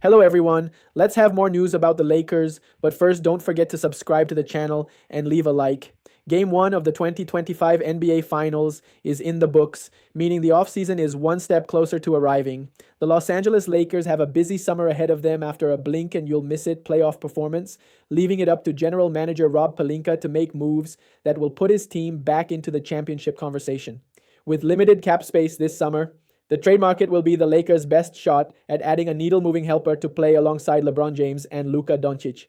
Hello, everyone. Let's have more news about the Lakers, but first, don't forget to subscribe to the channel and leave a like. Game 1 of the 2025 NBA Finals is in the books, meaning the offseason is one step closer to arriving. The Los Angeles Lakers have a busy summer ahead of them after a blink and you'll miss it playoff performance, leaving it up to general manager Rob Pelinka to make moves that will put his team back into the championship conversation. With limited cap space this summer, the trade market will be the Lakers' best shot at adding a needle-moving helper to play alongside LeBron James and Luka Doncic.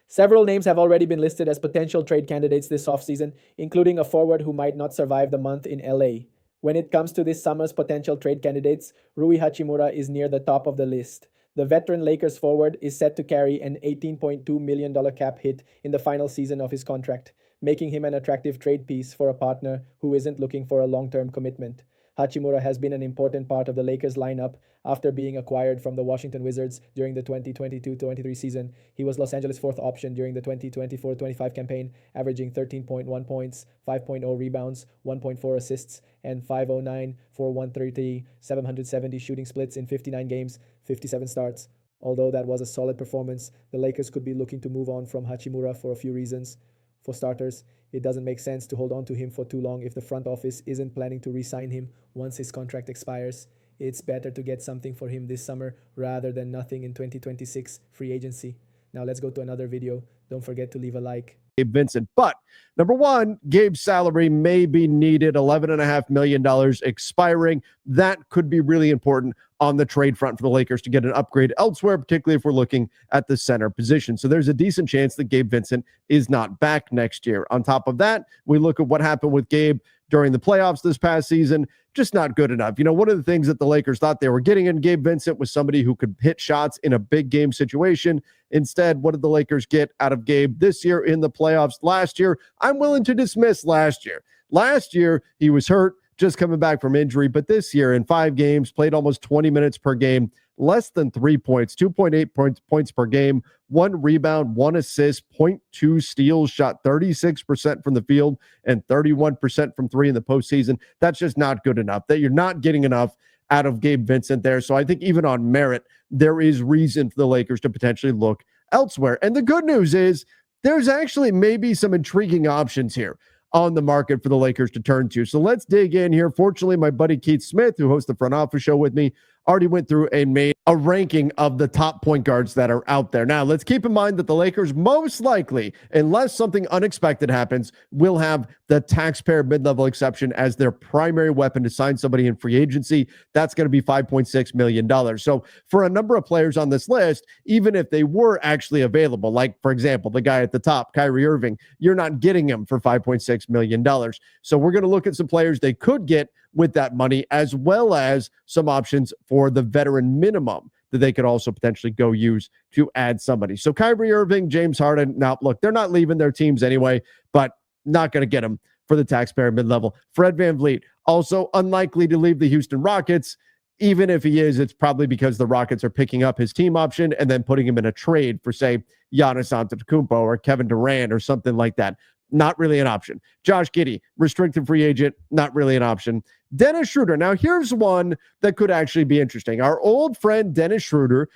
Several names have already been listed as potential trade candidates this offseason, including a forward who might not survive the month in LA. When it comes to this summer's potential trade candidates, Rui Hachimura is near the top of the list. The veteran Lakers forward is set to carry an $18.2 million cap hit in the final season of his contract, making him an attractive trade piece for a partner who isn't looking for a long-term commitment. Hachimura has been an important part of the Lakers lineup after being acquired from the Washington Wizards during the 2022-23 season. He was Los Angeles' fourth option during the 2024-25 campaign, averaging 13.1 points, 5.0 rebounds, 1.4 assists, and 509 for 130, 770 shooting splits in 59 games, 57 starts. Although that was a solid performance, the Lakers could be looking to move on from Hachimura for a few reasons. For starters, it doesn't make sense to hold on to him for too long if the front office isn't planning to re-sign him once his contract expires. It's better to get something for him this summer rather than nothing in 2026 free agency. Now let's go to another video. Don't forget to leave a like. Gabe Vincent. But number one, Gabe's salary may be needed, $11.5 million expiring. That could be really important on the trade front for the Lakers to get an upgrade elsewhere, particularly if we're looking at the center position. So there's a decent chance that Gabe Vincent is not back next year. On top of that, we look at what happened with Gabe during the playoffs this past season. Just not good enough. You know, one of the things that the Lakers thought they were getting in Gabe Vincent was somebody who could hit shots in a big game situation. Instead, what did the Lakers get out of Gabe this year in the playoffs? Last year, I'm willing to dismiss last year. Last year, he was hurt, just coming back from injury. But this year, in 5 games, played almost 20 minutes per game, less than 3 points, 2.8 points per game, 1 rebound, 1 assist, 0.2 steals, shot 36% from the field and 31% from 3 in the postseason. That's just not good enough. That you're not getting enough out of Gabe Vincent there. So I think even on merit, there is reason for the Lakers to potentially look elsewhere. And the good news is there's actually maybe some intriguing options here on the market for the Lakers to turn to. So let's dig in here. Fortunately, my buddy Keith Smith, who hosts the Front Office Show with me, already went through and made a ranking of the top point guards that are out there. Now, let's keep in mind that the Lakers most likely, unless something unexpected happens, will have the taxpayer mid-level exception as their primary weapon to sign somebody in free agency. That's going to be $5.6 million. So for a number of players on this list, even if they were actually available, like, for example, the guy at the top, Kyrie Irving, you're not getting him for $5.6 million. So we're going to look at some players they could get with that money, as well as some options for the veteran minimum that they could also potentially go use to add somebody. So Kyrie Irving, James Harden, now look, they're not leaving their teams anyway, but not going to get them for the taxpayer mid-level. Fred VanVleet, also unlikely to leave the Houston Rockets. Even if he is, it's probably because the Rockets are picking up his team option and then putting him in a trade for, say, Giannis Antetokounmpo or Kevin Durant or something like that. Not really an option. Josh Giddey, restricted free agent, not really an option. Dennis Schroeder. Now, here's one that could actually be interesting. Our old friend Dennis Schroeder,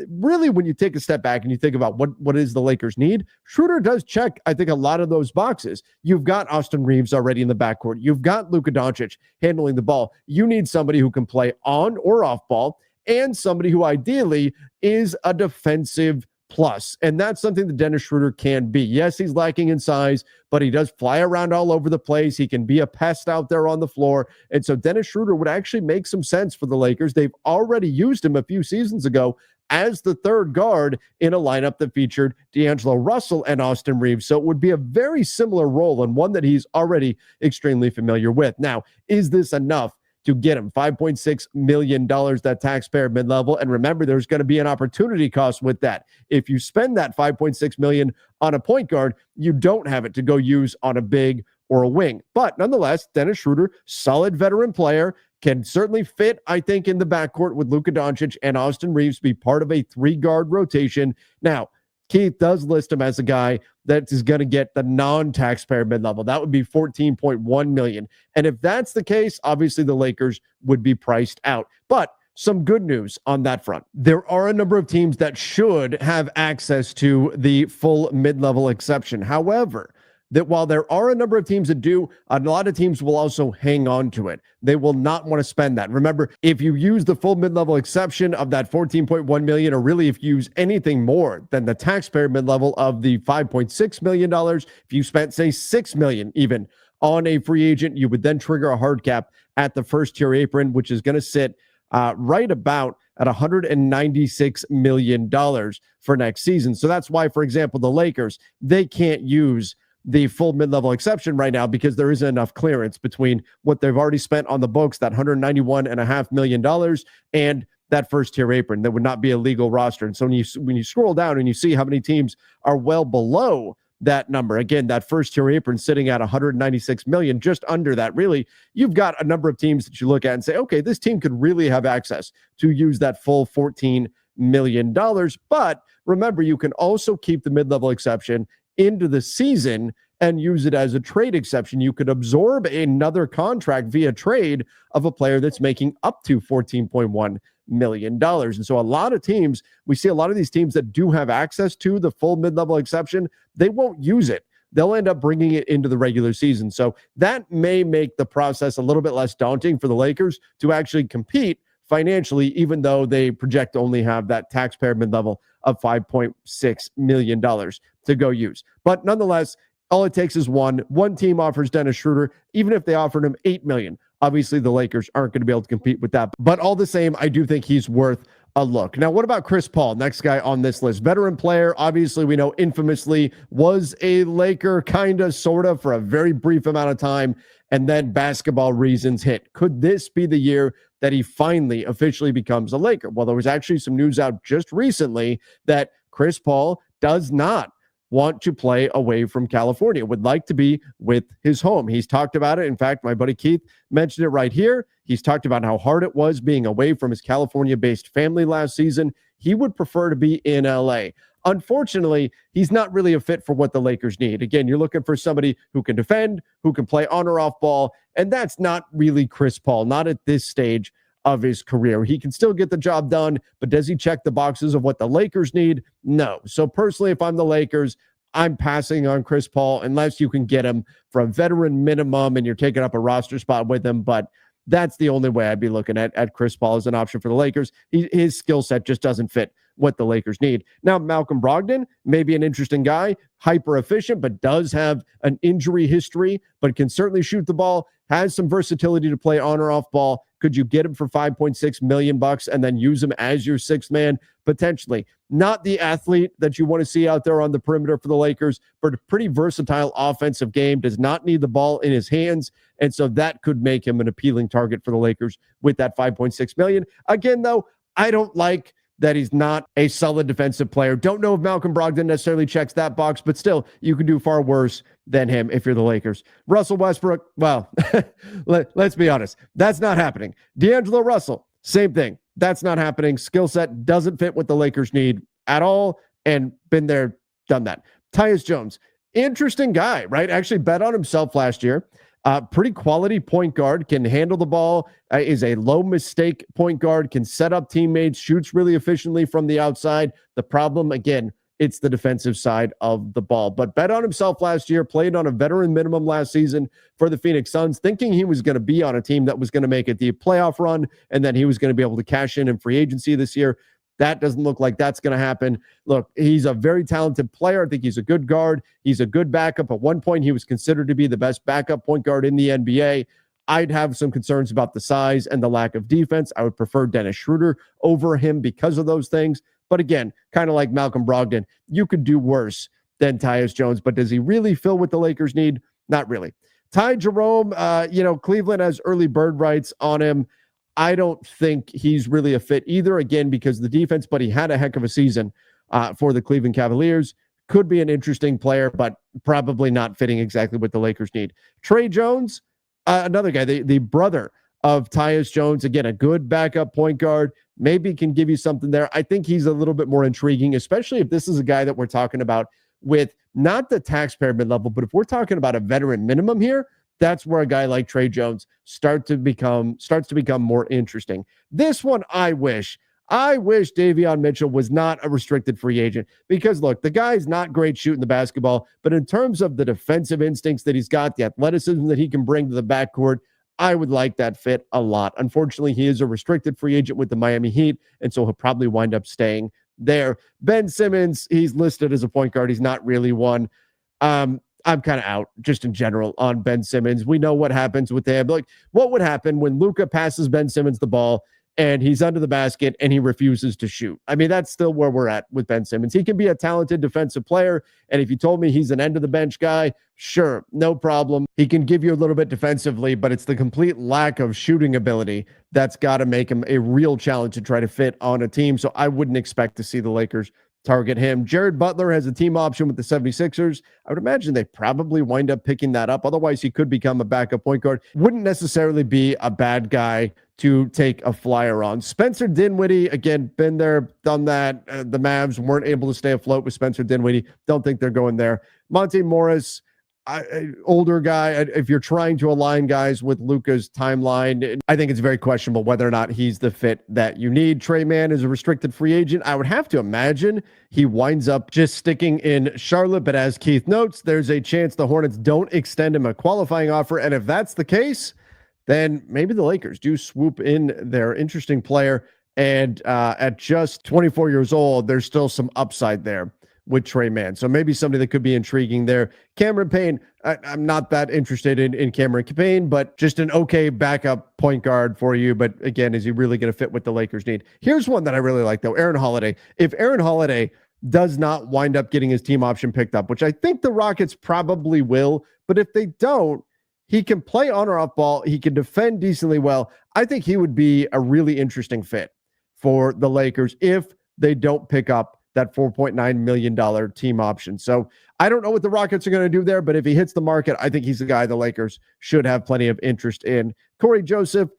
really, when you take a step back and you think about what is the Lakers need, Schroeder does check, I think, a lot of those boxes. You've got Austin Reeves already in the backcourt. You've got Luka Doncic handling the ball. You need somebody who can play on or off ball and somebody who ideally is a defensive plus. And that's something that Dennis Schroeder can be. Yes, he's lacking in size, but he does fly around all over the place. He can be a pest out there on the floor. And so Dennis Schroeder would actually make some sense for the Lakers. They've already used him a few seasons ago as the third guard in a lineup that featured D'Angelo Russell and Austin Reeves. So it would be a very similar role and one that he's already extremely familiar with. Now, is this enough to get him? $5.6 million, that taxpayer mid-level. And remember, there's going to be an opportunity cost with that. If you spend that $5.6 million on a point guard, you don't have it to go use on a big or a wing. But nonetheless, Dennis Schroeder, solid veteran player, can certainly fit, I think, in the backcourt with Luka Doncic and Austin Reeves, be part of a 3-guard rotation. Now, Keith does list him as a guy that is going to get the non-taxpayer mid-level. That would be $14.1 million. And if that's the case, obviously the Lakers would be priced out. But some good news on that front. There are a number of teams that should have access to the full mid-level exception. However, that while there are a number of teams that do, a lot of teams will also hang on to it. They will not want to spend that. Remember, if you use the full mid-level exception of that $14.1 million, or really if you use anything more than the taxpayer mid-level of the $5.6 million, if you spent, say, $6 million even on a free agent, you would then trigger a hard cap at the first tier apron, which is going to sit right about at $196 million for next season. So that's why, for example, the Lakers, they can't use the full mid-level exception right now because there isn't enough clearance between what they've already spent on the books, that $191.5 million, and that first tier apron. That would not be a legal roster. And so when you scroll down and you see how many teams are well below that number, again, that first tier apron sitting at $196 million, just under that, really, you've got a number of teams that you look at and say, okay, this team could really have access to use that full $14 million. But remember, you can also keep the mid-level exception into the season and use it as a trade exception. You could absorb another contract via trade of a player that's making up to $14.1 million. And so a lot of teams, we see a lot of these teams that do have access to the full mid-level exception, they won't use it. They'll end up bringing it into the regular season. So that may make the process a little bit less daunting for the Lakers to actually compete financially, even though they project to only have that taxpayer mid-level of $5.6 million to go use. But nonetheless, all it takes is one team offers Dennis Schroeder, even if they offered him $8 million. Obviously, the Lakers aren't going to be able to compete with that. But all the same, I do think he's worth a look. Now, what about Chris Paul? Next guy on this list. Veteran player. Obviously, we know infamously was a Laker, kind of, sort of, for a very brief amount of time. And then basketball reasons hit. Could this be the year that he finally officially becomes a Laker? Well, there was actually some news out just recently that Chris Paul does not want to play away from California, would like to be with his home. He's talked about it. In fact, my buddy Keith mentioned it right here. He's talked about how hard it was being away from his California-based family last season. He would prefer to be in LA. Unfortunately, he's not really a fit for what the Lakers need. Again, you're looking for somebody who can defend, who can play on or off ball, and that's not really Chris Paul, not at this stage of his career. He can still get the job done, but does he check the boxes of what the Lakers need? No. So personally, if I'm the Lakers, I'm passing on Chris Paul unless you can get him for a veteran minimum and you're taking up a roster spot with him. But that's the only way I'd be looking at Chris Paul as an option for the Lakers. His skill set just doesn't fit what the Lakers need. Now, Malcolm Brogdon may be an interesting guy, hyper efficient, but does have an injury history, but can certainly shoot the ball, has some versatility to play on or off ball. Could you get him for $5.6 million and then use him as your sixth man? Potentially. Not the athlete that you want to see out there on the perimeter for the Lakers, but a pretty versatile offensive game, does not need the ball in his hands. And so that could make him an appealing target for the Lakers with that $5.6 million. Again, though, I don't like that he's not a solid defensive player. Don't know if Malcolm Brogdon necessarily checks that box, but still, you could do far worse than him if you're the Lakers. Russell Westbrook, well, let's be honest. That's not happening. D'Angelo Russell, same thing. That's not happening. Skill set doesn't fit what the Lakers need at all, and been there, done that. Tyus Jones, interesting guy, right? Actually bet on himself last year. Pretty quality point guard, can handle the ball, is a low mistake point guard, can set up teammates, shoots really efficiently from the outside. The problem, again, it's the defensive side of the ball. But bet on himself last year, played on a veteran minimum last season for the Phoenix Suns, thinking he was going to be on a team that was going to make a deep playoff run, and then he was going to be able to cash in free agency this year. That doesn't look like that's going to happen. Look, he's a very talented player. I think he's a good guard. He's a good backup. At one point, he was considered to be the best backup point guard in the NBA. I'd have some concerns about the size and the lack of defense. I would prefer Dennis Schroeder over him because of those things. But again, kind of like Malcolm Brogdon, you could do worse than Tyus Jones. But does he really fill what the Lakers need? Not really. Ty Jerome, Cleveland has early bird rights on him. I don't think he's really a fit either, again, because of the defense, but he had a heck of a season for the Cleveland Cavaliers. Could be an interesting player, but probably not fitting exactly what the Lakers need. Trey Jones, another guy, the brother of Tyus Jones, again, a good backup point guard, maybe can give you something there. I think he's a little bit more intriguing, especially if this is a guy that we're talking about with not the taxpayer mid-level, but if we're talking about a veteran minimum here, That's where a guy like Trey Jones starts to become more interesting. This one, I wish Davion Mitchell was not a restricted free agent, because look, the guy's not great shooting the basketball, but in terms of the defensive instincts that he's got, the athleticism that he can bring to the backcourt, I would like that fit a lot. Unfortunately, he is a restricted free agent with the Miami Heat, and so he'll probably wind up staying there. Ben Simmons, he's listed as a point guard. He's not really one. I'm kind of out just in general on Ben Simmons. We know what happens with him. Like, what would happen when Luka passes Ben Simmons the ball and he's under the basket and he refuses to shoot? I mean, that's still where we're at with Ben Simmons. He can be a talented defensive player, and if you told me he's an end of the bench guy, sure, no problem. He can give you a little bit defensively, but it's the complete lack of shooting ability that's got to make him a real challenge to try to fit on a team. So I wouldn't expect to see the Lakers target him. Jared Butler has a team option with the 76ers. I would imagine they probably wind up picking that up. Otherwise, he could become a backup point guard. Wouldn't necessarily be a bad guy to take a flyer on. Spencer Dinwiddie, again, been there, done that. The Mavs weren't able to stay afloat with Spencer Dinwiddie. Don't think they're going there. Monte Morris, older guy. If you're trying to align guys with Luka's timeline, I think it's very questionable whether or not he's the fit that you need. Trey Mann is a restricted free agent. I would have to imagine he winds up just sticking in Charlotte, but as Keith notes, there's a chance the Hornets don't extend him a qualifying offer, and if that's the case, then maybe the Lakers do swoop in their interesting player, and at just 24 years old, there's still some upside there with Trey Mann. So maybe somebody that could be intriguing there. Cameron Payne, I'm not that interested in Cameron Payne, but just an okay backup point guard for you. But again, is he really going to fit what the Lakers need? Here's one that I really like, though. Aaron Holiday. If Aaron Holiday does not wind up getting his team option picked up, which I think the Rockets probably will, but if they don't, he can play on or off ball. He can defend decently well. I think he would be a really interesting fit for the Lakers if they don't pick up that $4.9 million team option. So I don't know what the Rockets are going to do there, but if he hits the market, I think he's the guy the Lakers should have plenty of interest in. Corey Joseph,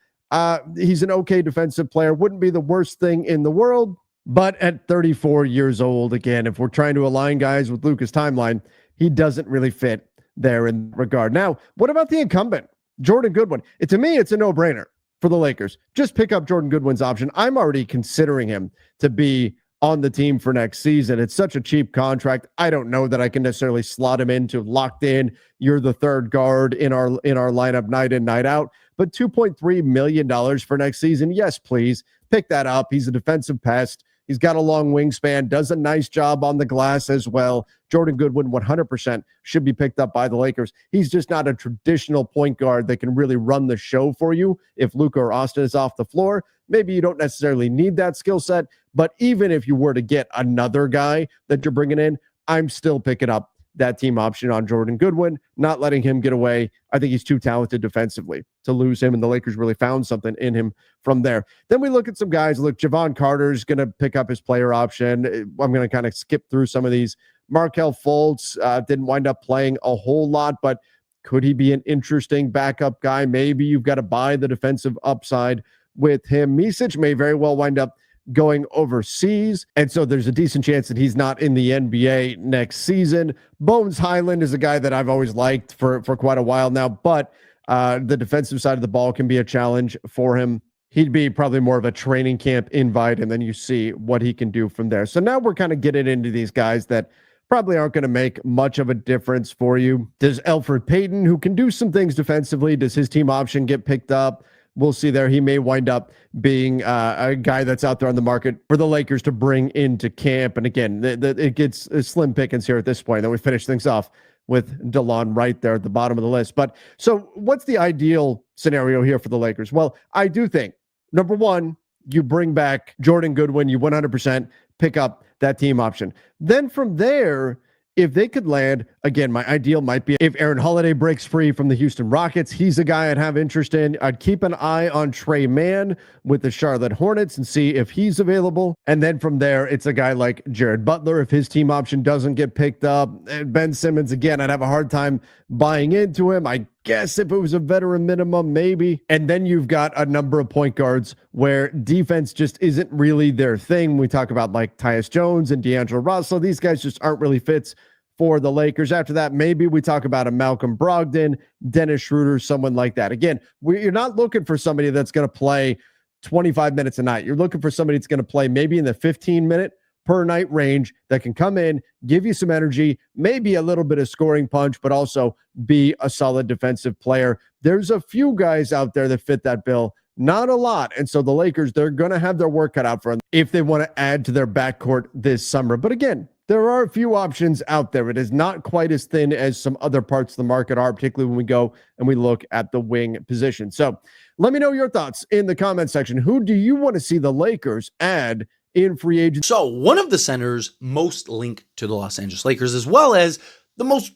he's an okay defensive player. Wouldn't be the worst thing in the world, but at 34 years old, again, if we're trying to align guys with Luka's timeline, he doesn't really fit there in regard. Now, what about the incumbent, Jordan Goodwin? To me, it's a no-brainer for the Lakers. Just pick up Jordan Goodwin's option. I'm already considering him to be on the team for next season. It's such a cheap contract. I don't know that I can necessarily slot him into locked in. You're the third guard in our lineup night in, night out. But $2.3 million for next season. Yes, please pick that up. He's a defensive pest. He's got a long wingspan, does a nice job on the glass as well. Jordan Goodwin 100% should be picked up by the Lakers. He's just not a traditional point guard that can really run the show for you if Luka or Austin is off the floor. Maybe you don't necessarily need that skill set, but even if you were to get another guy that you're bringing in, I'm still picking up that team option on Jordan Goodwin, not letting him get away. I think he's too talented defensively to lose him, and the Lakers really found something in him from there. Then we look at some guys. Look, Javon Carter's going to pick up his player option. I'm going to kind of skip through some of these. Markelle Fultz didn't wind up playing a whole lot, but could he be an interesting backup guy? Maybe you've got to buy the defensive upside with him. Micic may very well wind up going overseas, and so there's a decent chance that he's not in the NBA next season. Bones Highland is a guy that I've always liked for quite a while now, but the defensive side of the ball can be a challenge for him. He'd be probably more of a training camp invite, and then you see what he can do from there. So now we're kind of getting into these guys that probably aren't going to make much of a difference for you. Does Elfrid Payton, who can do some things defensively, does his team option get picked up? We'll see there. He may wind up being a guy that's out there on the market for the Lakers to bring into camp. And again, it gets slim pickings here at this point. Then we finish things off with DeLon right there at the bottom of the list. But so what's the ideal scenario here for the Lakers? Well, I do think, number one, you bring back Jordan Goodwin, you 100% pick up that team option. Then from there, if they could land, again, my ideal might be if Aaron Holiday breaks free from the Houston Rockets. He's a guy I'd have interest in. I'd keep an eye on Trey Mann with the Charlotte Hornets and see if he's available. And then from there, it's a guy like Jared Butler. If his team option doesn't get picked up, and Ben Simmons, again, I'd have a hard time buying into him. I guess if it was a veteran minimum, maybe. And then you've got a number of point guards where defense just isn't really their thing. We talk about like Tyus Jones and D'Angelo Russell. These guys just aren't really fits for the Lakers. After that, maybe we talk about a Malcolm Brogdon, Dennis Schroeder, someone like that. Again, you're not looking for somebody that's going to play 25 minutes a night. You're looking for somebody that's going to play maybe in the 15-minute per night range that can come in, give you some energy, maybe a little bit of scoring punch, but also be a solid defensive player. There's a few guys out there that fit that bill, not a lot. And so the Lakers, they're going to have their work cut out for them if they want to add to their backcourt this summer. But again, there are a few options out there. It is not quite as thin as some other parts of the market are, particularly when we go and we look at the wing position. So let me know your thoughts in the comment section. Who do you want to see the Lakers add in free agency? So one of the centers most linked to the Los Angeles Lakers, as well as the most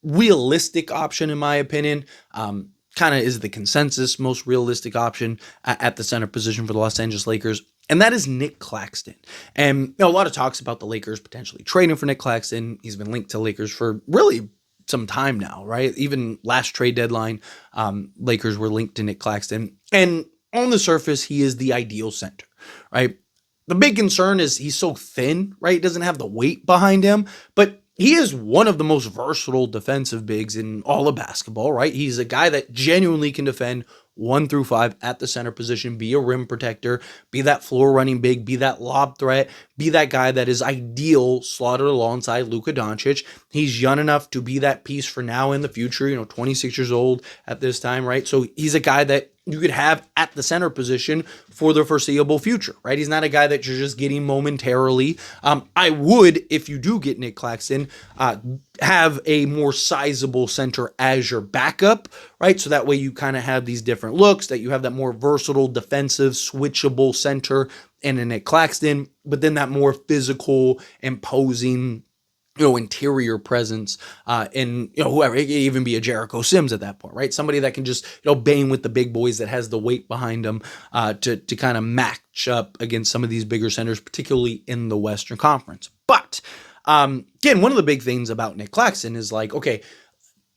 realistic option, in my opinion, kind of is the consensus most realistic option at the center position for the Los Angeles Lakers, and that is Nick Claxton. And a lot of talks about the Lakers potentially trading for Nick Claxton. He's been linked to Lakers for really some time now, right? Even last trade deadline, Lakers were linked to Nick Claxton. And on the surface, he is the ideal center, right? The big concern is he's so thin, right? He doesn't have the weight behind him, but he is one of the most versatile defensive bigs in all of basketball, right? He's a guy that genuinely can defend 1 through 5 at the center position, be a rim protector, be that floor running big, be that lob threat, be that guy that is ideal slotted alongside Luka Doncic. He's young enough to be that piece for now in the future, 26 years old at this time, right? So he's a guy that you could have at the center position for the foreseeable future, right? He's not a guy that you're just getting momentarily. I would, if you do get Nick Claxton, have a more sizable center as your backup, right? So that way you kind of have these different looks, that you have that more versatile defensive switchable center and a Nick Claxton, but then that more physical, imposing, interior presence, and, whoever, it could even be a Jericho Sims at that point, right? Somebody that can just, bang with the big boys, that has the weight behind them, to kind of match up against some of these bigger centers, particularly in the Western Conference. But, again, one of the big things about Nick Claxton is like, okay,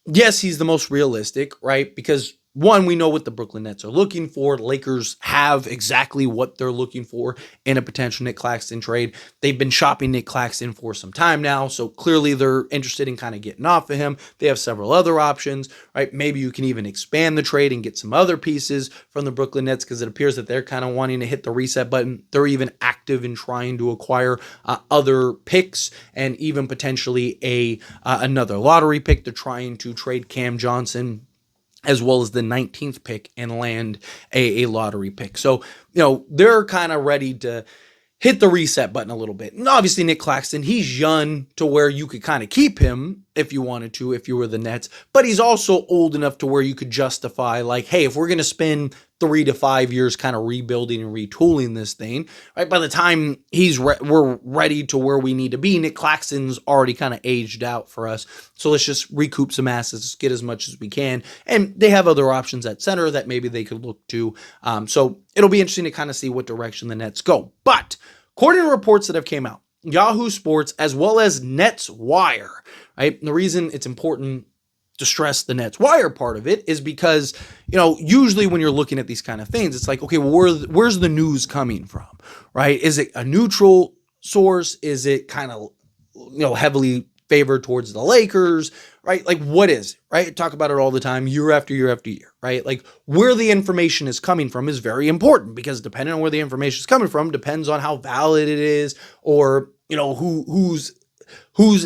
yes, he's the most realistic, right? Because one, we know what the Brooklyn Nets are looking for. The Lakers have exactly what they're looking for in a potential Nick Claxton trade. They've been shopping Nick Claxton for some time now, so clearly they're interested in kind of getting off of him. They have several other options, right? Maybe you can even expand the trade and get some other pieces from the Brooklyn Nets, because it appears that they're kind of wanting to hit the reset button. They're even active in trying to acquire other picks, and even potentially another lottery pick. They're trying to trade Cam Johnson, as well as the 19th pick, and land a lottery pick. So, they're kind of ready to hit the reset button a little bit. And obviously Nick Claxton, he's young to where you could kind of keep him if you wanted to, if you were the Nets, but he's also old enough to where you could justify, like, hey, if we're going to spend 3 to 5 years kind of rebuilding and retooling this thing, right? By the time we're ready to where we need to be, Nick Claxton's already kind of aged out for us. So let's just recoup some assets, get as much as we can. And they have other options at center that maybe they could look to. So it'll be interesting to kind of see what direction the Nets go. But according to reports that have came out, Yahoo Sports, as well as Nets Wire, right? And the reason it's important to stress the Nets Wire part of it is because, usually when you're looking at these kind of things, it's like, okay, well, where's the news coming from, right? Is it a neutral source? Is it kind of, heavily favored towards the Lakers, right? Like, what is it, right? Talk about it all the time, year after year after year, right? Like, where the information is coming from is very important, because depending on where the information is coming from depends on how valid it is, or, who's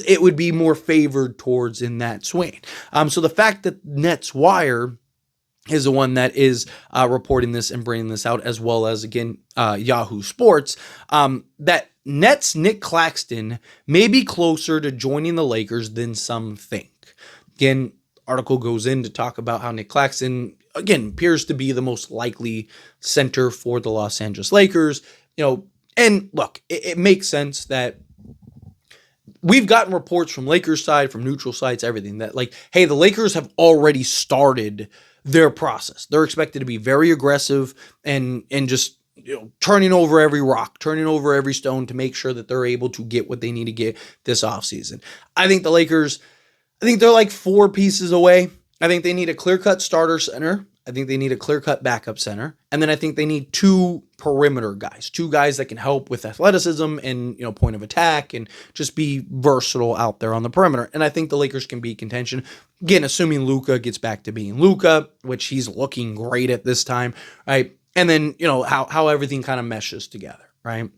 it would be more favored towards in that swing. So the fact that Nets Wire is the one that is reporting this and bringing this out, as well as, again, Yahoo Sports, that Nets Nick Claxton may be closer to joining the Lakers than some think. Again, article goes in to talk about how Nick Claxton, again, appears to be the most likely center for the Los Angeles Lakers. And look, it makes sense that we've gotten reports from Lakers side, from neutral sites, everything, that like, hey, the Lakers have already started their process. They're expected to be very aggressive and just, turning over every rock, turning over every stone to make sure that they're able to get what they need to get this offseason. I think they're like 4 pieces away. I think they need a clear-cut starter center. I think they need a clear-cut backup center. And then I think they need two perimeter guys, two guys that can help with athleticism and, point of attack and just be versatile out there on the perimeter. And I think the Lakers can be contention. Again, assuming Luka gets back to being Luka, which he's looking great at this time, right? And then, how everything kind of meshes together, right?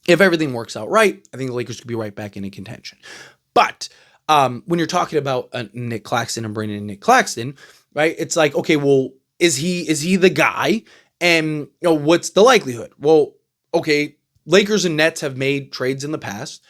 If everything works out right, I think the Lakers could be right back into contention. But when you're talking about Nick Claxton and bringing in Nick Claxton, right? It's like, okay, well, is he the guy? And what's the likelihood? Well, okay, Lakers and Nets have made trades in the past.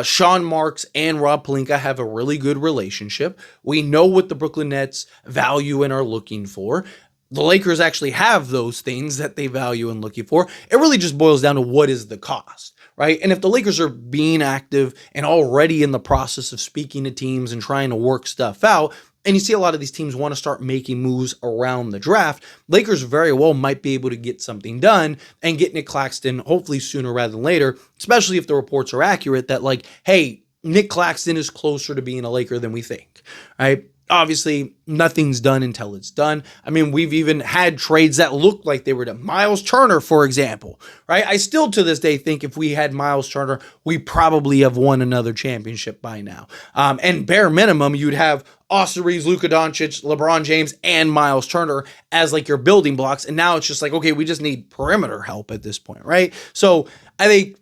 Sean Marks and Rob Pelinka have a really good relationship. We know what the Brooklyn Nets value and are looking for. The Lakers actually have those things that they value and looking for. It really just boils down to what is the cost, right? And if the Lakers are being active and already in the process of speaking to teams and trying to work stuff out, and you see a lot of these teams want to start making moves around the draft, Lakers very well might be able to get something done and get Nick Claxton hopefully sooner rather than later, especially if the reports are accurate that like, hey, Nick Claxton is closer to being a Laker than we think, right? Obviously, nothing's done until it's done. I mean, we've even had trades that looked like they were to Miles Turner, for example, right? I still to this day think if we had Miles Turner, we probably have won another championship by now. And bare minimum, you'd have Austin Reeves, Luka Doncic, LeBron James, and Miles Turner as like your building blocks. And now it's just like, okay, we just need perimeter help at this point, right? So I think,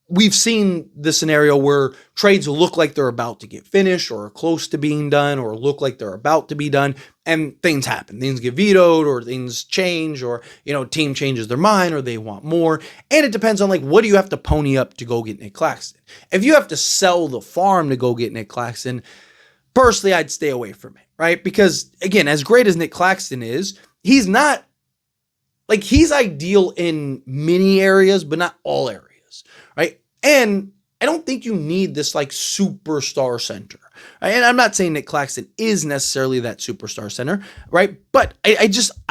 we've seen the scenario where trades look like they're about to get finished or are close to being done or look like they're about to be done, and things happen. Things get vetoed or things change or, team changes their mind or they want more. And it depends on like, what do you have to pony up to go get Nick Claxton? If you have to sell the farm to go get Nick Claxton, personally, I'd stay away from it, right? Because again, as great as Nick Claxton is, he's not like he's ideal in many areas, but not all areas, right? And I don't think you need this like superstar center. Right? And I'm not saying Nick Claxton is necessarily that superstar center, right? But I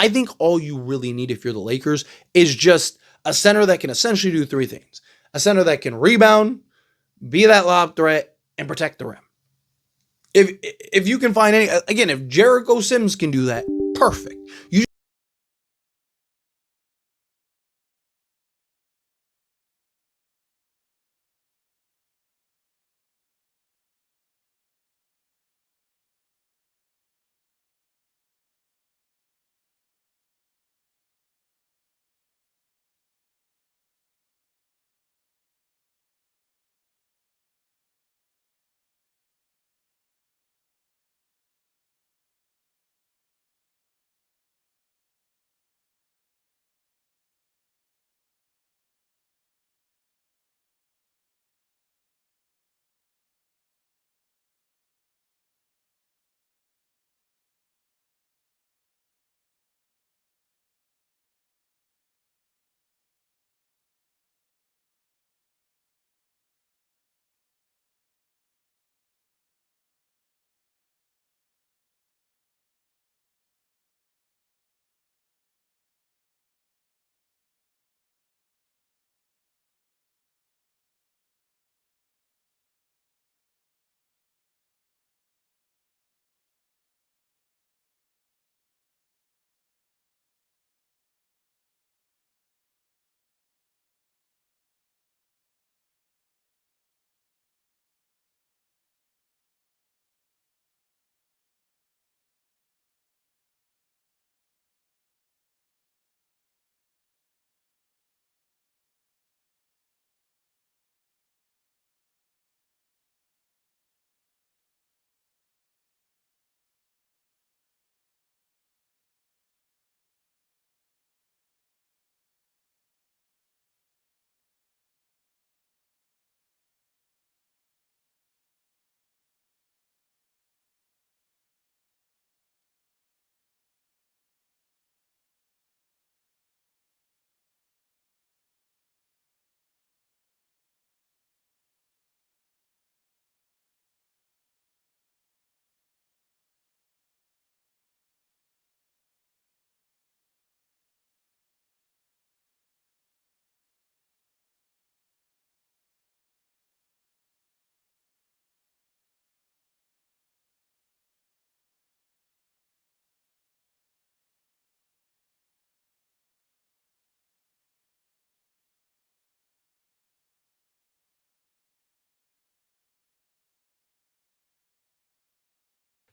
think all you really need if you're the Lakers is just a center that can essentially do three things. A center that can rebound, be that lob threat, and protect the rim. If you can find if Jericho Sims can do that, perfect. You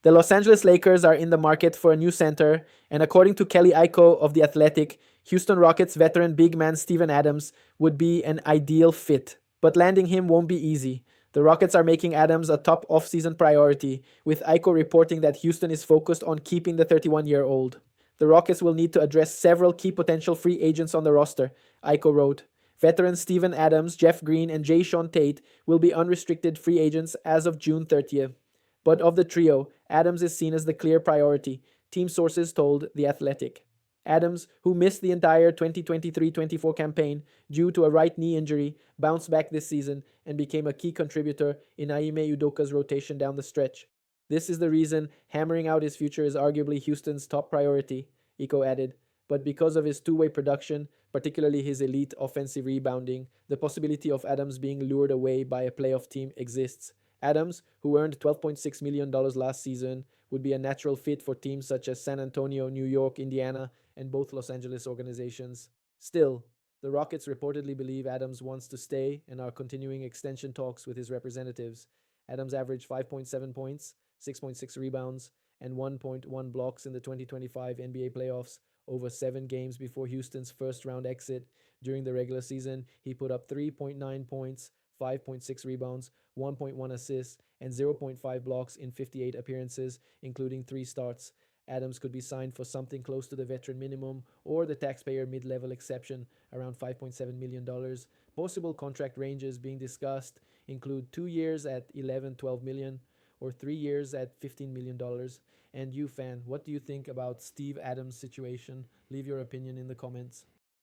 The Los Angeles Lakers are in the market for a new center, and according to Kelly Iko of The Athletic, Houston Rockets veteran big man Steven Adams would be an ideal fit. But landing him won't be easy. The Rockets are making Adams a top offseason priority, with Iko reporting that Houston is focused on keeping the 31-year-old. The Rockets will need to address several key potential free agents on the roster, Iko wrote. Veterans Steven Adams, Jeff Green, and Jae'Sean Tate will be unrestricted free agents as of June 30th. But of the trio, Adams is seen as the clear priority, team sources told The Athletic. Adams, who missed the entire 2023-24 campaign due to a right knee injury, bounced back this season and became a key contributor in Ime Udoka's rotation down the stretch. This is the reason hammering out his future is arguably Houston's top priority, Iko added. But because of his two-way production, particularly his elite offensive rebounding, the possibility of Adams being lured away by a playoff team exists. Adams, who earned $12.6 million last season, would be a natural fit for teams such as San Antonio, New York, Indiana, and both Los Angeles organizations. Still, the Rockets reportedly believe Adams wants to stay and are continuing extension talks with his representatives. Adams averaged 5.7 points, 6.6 rebounds, and 1.1 blocks in the 2025 NBA playoffs over 7 games before Houston's first-round exit. During the regular season, he put up 3.9 points, 5.6 rebounds, 1.1 assists, and 0.5 blocks in 58 appearances, including 3 starts. Adams could be signed for something close to the veteran minimum or the taxpayer mid-level exception, around $5.7 million. Possible contract ranges being discussed include 2 years at $11-12 million or 3 years at $15 million. And you, fan, what do you think about Steve Adams' situation? Leave your opinion in the comments.